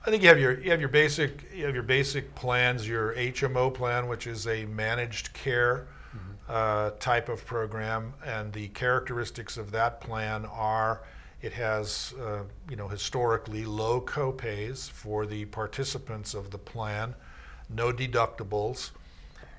I think you have your basic plans, your HMO plan, which is a managed care type of program, and the characteristics of that plan are it has historically low copays for the participants of the plan, no deductibles,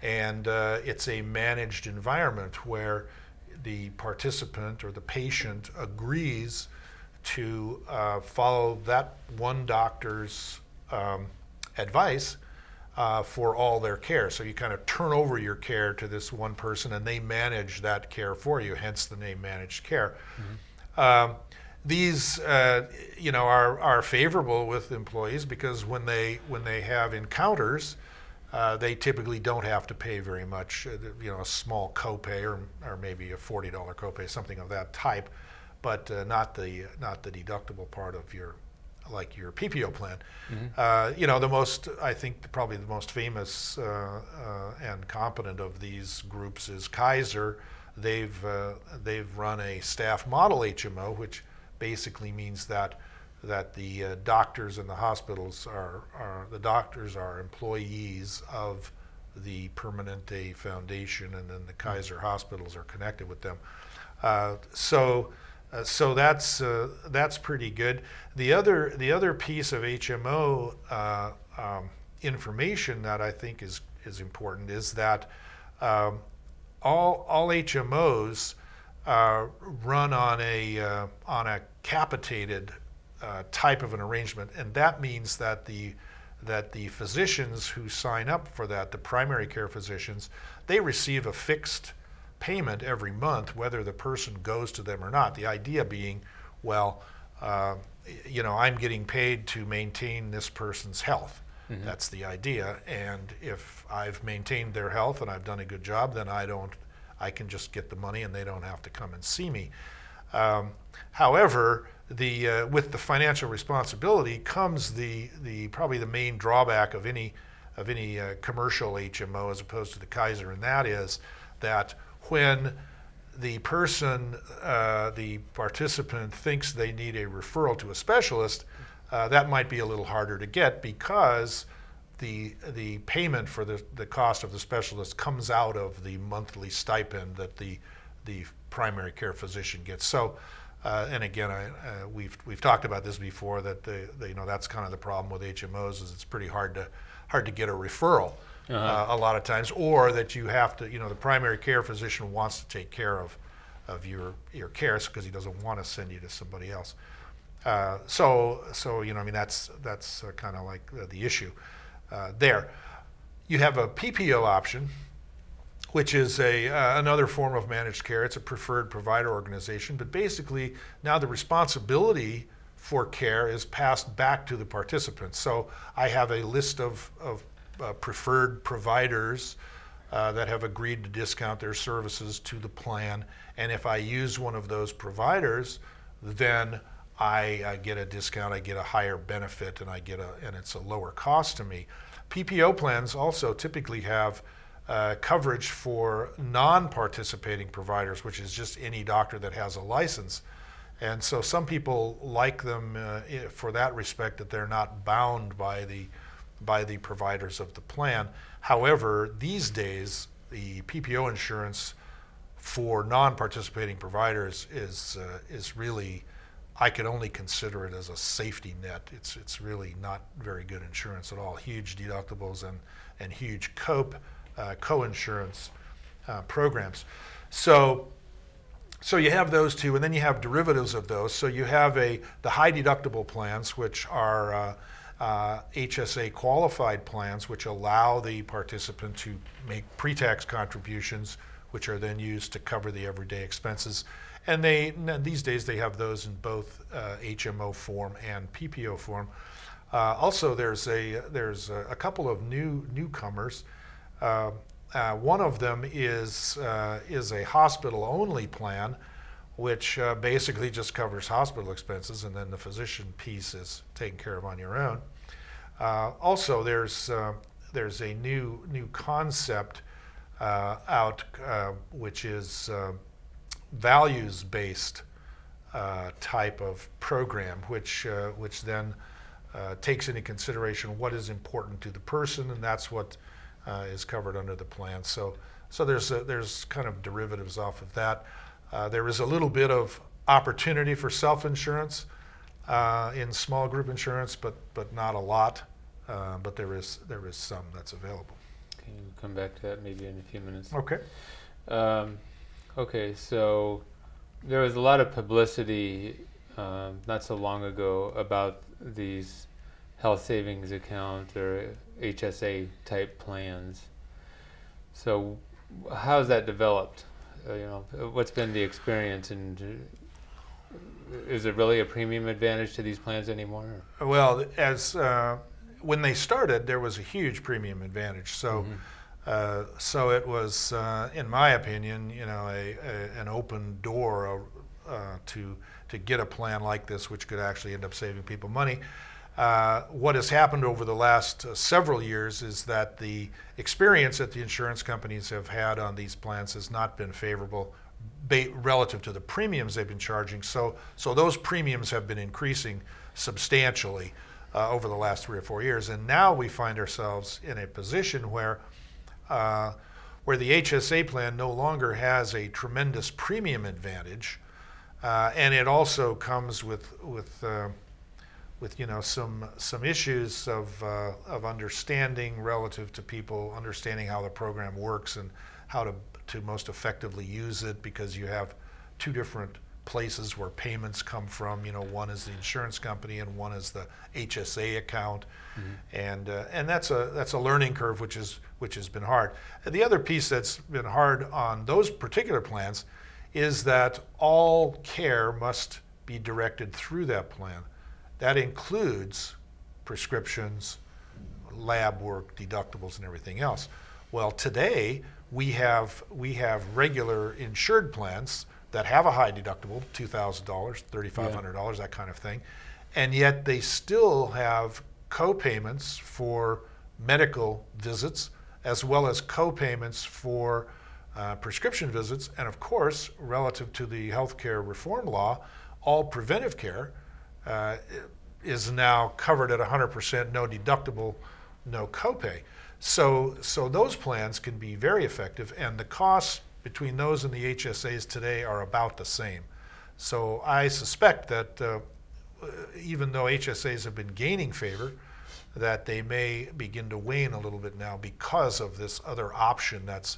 and it's a managed environment where the participant or the patient agrees to follow that one doctor's advice for all their care. So you kind of turn over your care to this one person and they manage that care for you, hence the name managed care. These are favorable with employees because when they have encounters, they typically don't have to pay very much, a small copay or maybe a $40 copay, something of that type, but not the deductible part of your PPO plan. I think probably the most famous and competent of these groups is Kaiser. They've run a staff model HMO, which basically means that the doctors in the hospitals are employees of the Permanente Foundation, and then the Kaiser hospitals are connected with them. So that's pretty good. The other piece of HMO information that I think is important is that all HMOs run on a capitated type of an arrangement, and that means that the physicians who sign up for that, the primary care physicians, they receive a fixed payment every month, whether the person goes to them or not. The idea being, well, I'm getting paid to maintain this person's health. That's the idea, and if I've maintained their health and I've done a good job, then I can just get the money and they don't have to come and see me. However, with the financial responsibility comes probably the main drawback of any commercial HMO as opposed to the Kaiser, and that is that when the participant thinks they need a referral to a specialist, that might be a little harder to get because the payment for the cost of the specialist comes out of the monthly stipend that the primary care physician gets. So, and again, we've talked about this before, that that's kind of the problem with HMOs, is it's pretty hard to get a referral. A lot of times, or that you have to, the primary care physician wants to take care of your care because he doesn't want to send you to somebody else. That's kind of like the issue there. You have a PPO option, which is another form of managed care. It's a preferred provider organization, but basically now the responsibility for care is passed back to the participants. So I have a list of preferred providers that have agreed to discount their services to the plan, and if I use one of those providers, then I get a discount, I get a higher benefit, and it's a lower cost to me. PPO plans also typically have coverage for non-participating providers, which is just any doctor that has a license. And so some people like them for that respect, that they're not bound by the providers of the plan. However, these days, the PPO insurance for non-participating providers is really, I could only consider it as a safety net. It's really not very good insurance at all. Huge deductibles and huge co-insurance programs. So you have those two, and then you have derivatives of those. So you have the high deductible plans, which are HSA qualified plans, which allow the participant to make pre-tax contributions, which are then used to cover the everyday expenses. And these days they have those in both HMO form and PPO form. Also, there's a couple of newcomers. One of them is a hospital-only plan, which basically just covers hospital expenses, and then the physician piece is taken care of on your own. Also, there's a new concept out, which is values-based type of program, which then takes into consideration what is important to the person, and that's what is covered under the plan. So there's kind of derivatives off of that. There is a little bit of opportunity for self-insurance in small group insurance, but not a lot. But there is some that's available. Can you come back to that maybe in a few minutes? Okay. Okay, so there was a lot of publicity not so long ago about these health savings account or HSA type plans. So how's that developed? What's been the experience, and is it really a premium advantage to these plans anymore? Well, as when they started, there was a huge premium advantage. So, so it was, in my opinion, an open door to get a plan like this, which could actually end up saving people money. What has happened over the last several years is that the experience that the insurance companies have had on these plans has not been favorable relative to the premiums they've been charging. So those premiums have been increasing substantially over the last 3 or 4 years. And now we find ourselves in a position where the HSA plan no longer has a tremendous premium advantage, and it also comes with some issues of understanding relative to people understanding how the program works and how to most effectively use it, because you have two different places where payments come from. One is the insurance company and one is the HSA account, and that's a learning curve which has been hard. And the other piece that's been hard on those particular plans is that all care must be directed through that plan. That includes prescriptions, lab work, deductibles, and everything else. Well, today we have regular insured plans that have a high deductible, $2,000, $3,500, that kind of thing, and yet they still have co-payments for medical visits as well as co-payments for prescription visits, and of course, relative to the healthcare reform law, all preventive care is now covered at 100%, no deductible, no copay. So those plans can be very effective, and the costs between those and the HSAs today are about the same. So I suspect that even though HSAs have been gaining favor, that they may begin to wane a little bit now because of this other option that's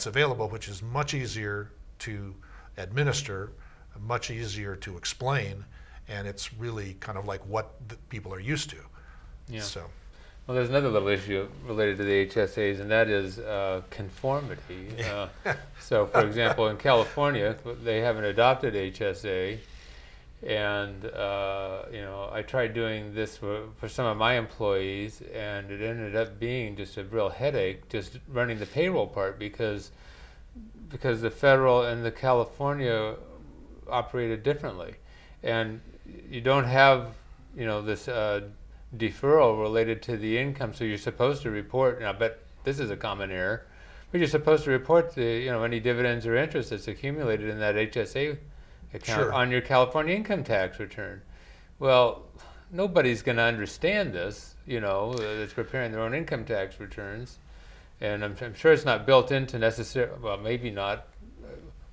available, which is much easier to administer, much easier to explain, and it's really kind of like what the people are used to. Yeah. So. Well, there's another little issue related to the HSAs, and that is conformity. So, for example, in California, they have an adopted HSA, and I tried doing this for some of my employees, and it ended up being just a real headache, just running the payroll part, because the federal and the California operated differently, and you don't have this deferral related to the income. So you're supposed to report, and I bet this is a common error, but you're supposed to report the any dividends or interest that's accumulated in that HSA account on your California income tax return. Well, nobody's going to understand this, that's preparing their own income tax returns, and I'm sure it's not built into necessarily. Well, maybe not.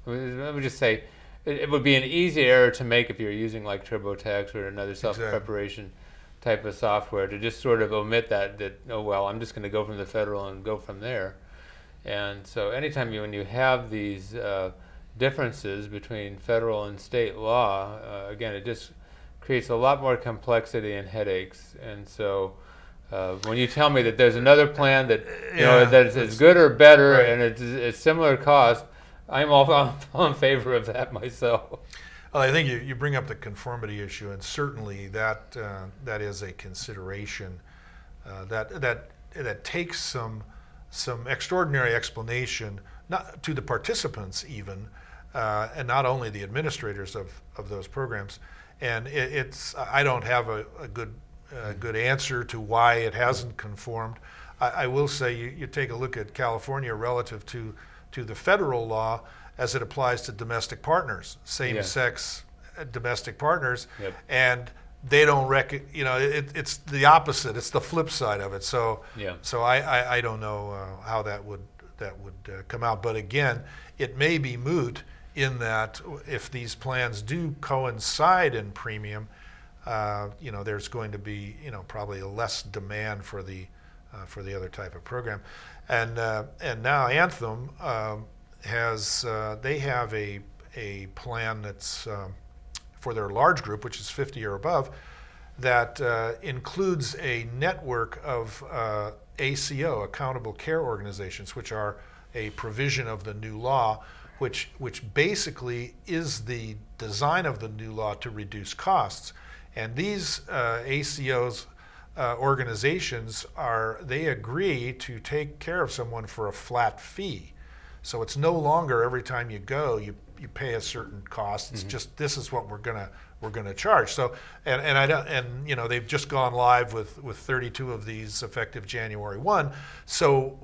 Let me just say, it would be an easy error to make if you're using like TurboTax or another self-preparation type of software, to just sort of omit that oh well, I'm just going to go from the federal and go from there. And so anytime when you have these differences between federal and state law, again, it just creates a lot more complexity and headaches. And so when you tell me that there's another plan that that is as good or better, and it's similar cost, I'm all in favor of that myself. Well, I think you bring up the conformity issue, and certainly that is a consideration that takes some extraordinary explanation, not to the participants even, and not only the administrators of those programs. And I don't have a good answer to why it hasn't conformed. I will say you take a look at California relative to the federal law as it applies to domestic partners, same-sex domestic partners, and they don't it's the opposite. It's the flip side of it. So Yeah. so I don't know how that would come out. But again, it may be moot in that if these plans do coincide in premium, there's going to be probably less demand for the other type of program, and now Anthem they have a plan that's for their large group, which is 50 or above, that includes a network of ACO, accountable care organizations, which are a provision of the new law, which basically is the design of the new law to reduce costs. And these ACOs organizations they agree to take care of someone for a flat fee. So it's no longer every time you go you pay a certain cost. It's just, this is what we're gonna charge. So and they've just gone live with 32 of these effective January 1. So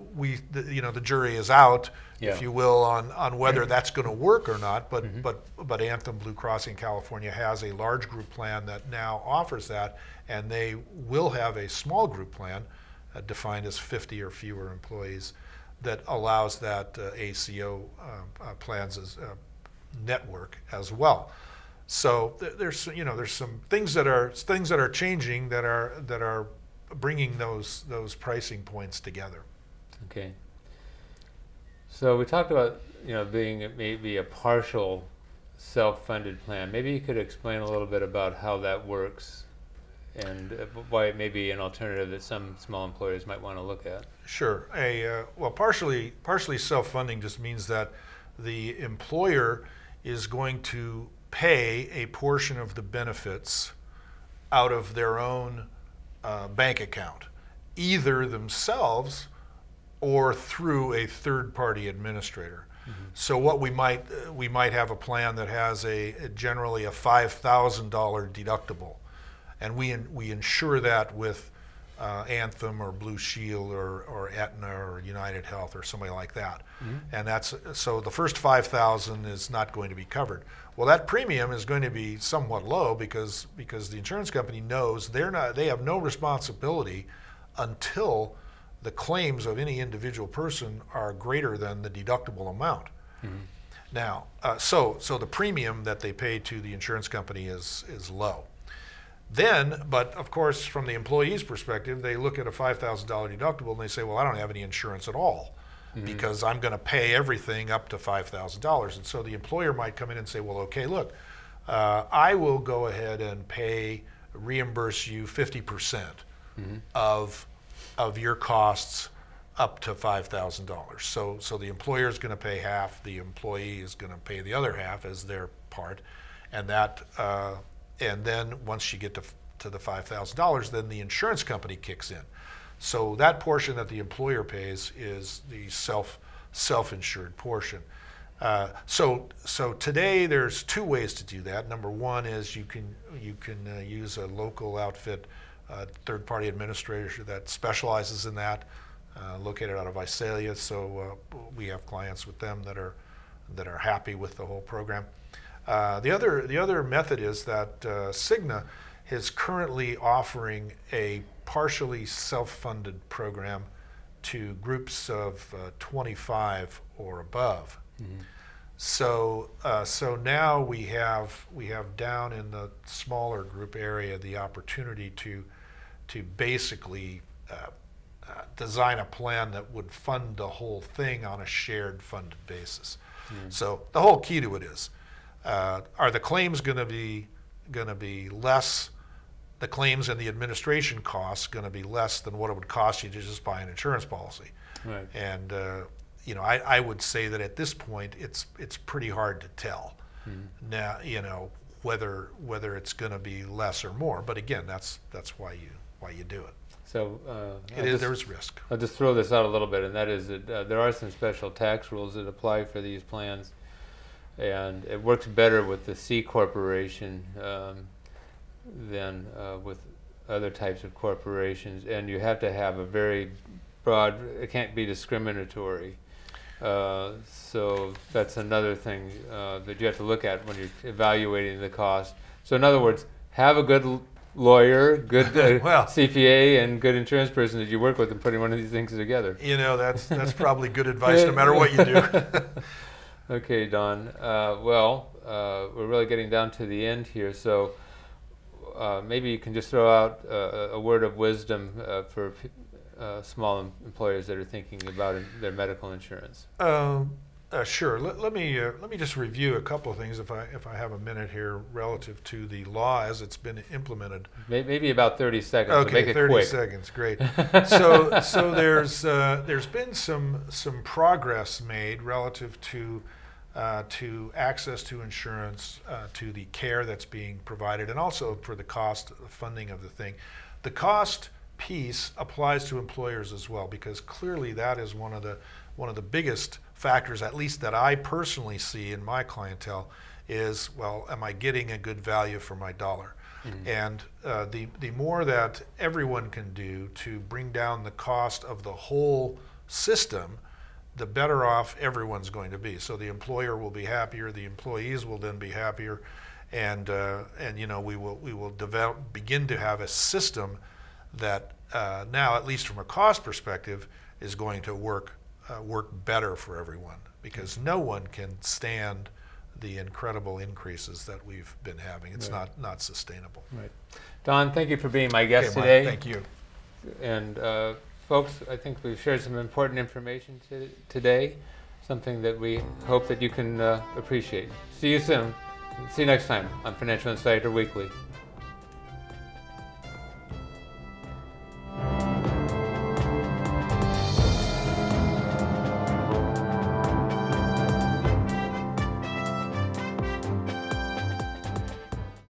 the jury is out, if you will, on whether that's going to work or not. But Anthem Blue Cross in California has a large group plan that now offers that, and they will have a small group plan defined as 50 or fewer employees that allows that ACO plans as network as well. So there's some things that are changing that are bringing those pricing points together. Okay. So we talked about being maybe a partial self-funded plan. Maybe you could explain a little bit about how that works and why it may be an alternative that some small employers might want to look at. Sure. Partially self-funding just means that the employer is going to pay a portion of the benefits out of their own bank account, either themselves or through a third-party administrator. So what we might have a plan that has generally a $5,000 deductible, and we insure that with Anthem or Blue Shield or Aetna or United Health or somebody like that. And so the first $5,000 is not going to be covered. Well, that premium is going to be somewhat low because the insurance company knows they have no responsibility until the claims of any individual person are greater than the deductible amount. Now, so the premium that they pay to the insurance company is low. But of course, from the employee's perspective, they look at a $5,000 deductible and they say, well, I don't have any insurance at all because I'm going to pay everything up to $5,000. And so the employer might come in and say, well, okay, look, I will go ahead and reimburse you 50% of your costs up to $5,000. So the employer is going to pay half, the employee is going to pay the other half as their part, and then once you get to the $5,000, then the insurance company kicks in. So that portion that the employer pays is the self-insured portion. So today there's two ways to do that. Number one is you can use a local outfit, third-party administrator that specializes in that, located out of Visalia. So we have clients with them that are happy with the whole program. The other method is that Cigna is currently offering a partially self-funded program to groups of 25 or above. So now we have down in the smaller group area the opportunity to basically design a plan that would fund the whole thing on a shared funded basis. So the whole key to it is, are the claims going to be less? The claims and the administration costs going to be less than what it would cost you to just buy an insurance policy? Right. And I would say that at this point it's pretty hard to tell now, whether it's going to be less or more. But again, that's why you do it. So there's risk. I'll just throw this out a little bit, and that is that there are some special tax rules that apply for these plans, and it works better with the C corporation than with other types of corporations, and you have to have a very broad, it can't be discriminatory. So that's another thing that you have to look at when you're evaluating the cost. So in other words, have a good lawyer, good Well, CPA, and good insurance person that you work with in putting one of these things together. you know, that's probably good advice no matter what you do. Okay, Don. We're really getting down to the end here, so maybe you can just throw out a word of wisdom for small employers that are thinking about their medical insurance. Sure. Let me just review a couple of things if I have a minute here relative to the law as it's been implemented. Maybe about 30 seconds. Okay, so make it 30 quick. seconds. Great. So there's been some progress made relative to access to insurance, to the care that's being provided, and also for the cost funding of the thing. The cost piece applies to employers as well, because clearly that is one of the biggest factors, at least that I personally see in my clientele, is, well, am I getting a good value for my dollar? Mm-hmm. And the more that everyone can do to bring down the cost of the whole system, the better off everyone's going to be. So the employer will be happier, the employees will then be happier, and you know, we will begin to have a system that now, at least from a cost perspective, is going to work better for everyone, because no one can stand the incredible increases that we've been having. It's right. not sustainable. Right. Don, thank you for being my guest Okay, Mike, today. thank you. And folks, I think we've shared some important information today, something that we hope that you can appreciate. See you soon. See you next time on Financial Insider Weekly.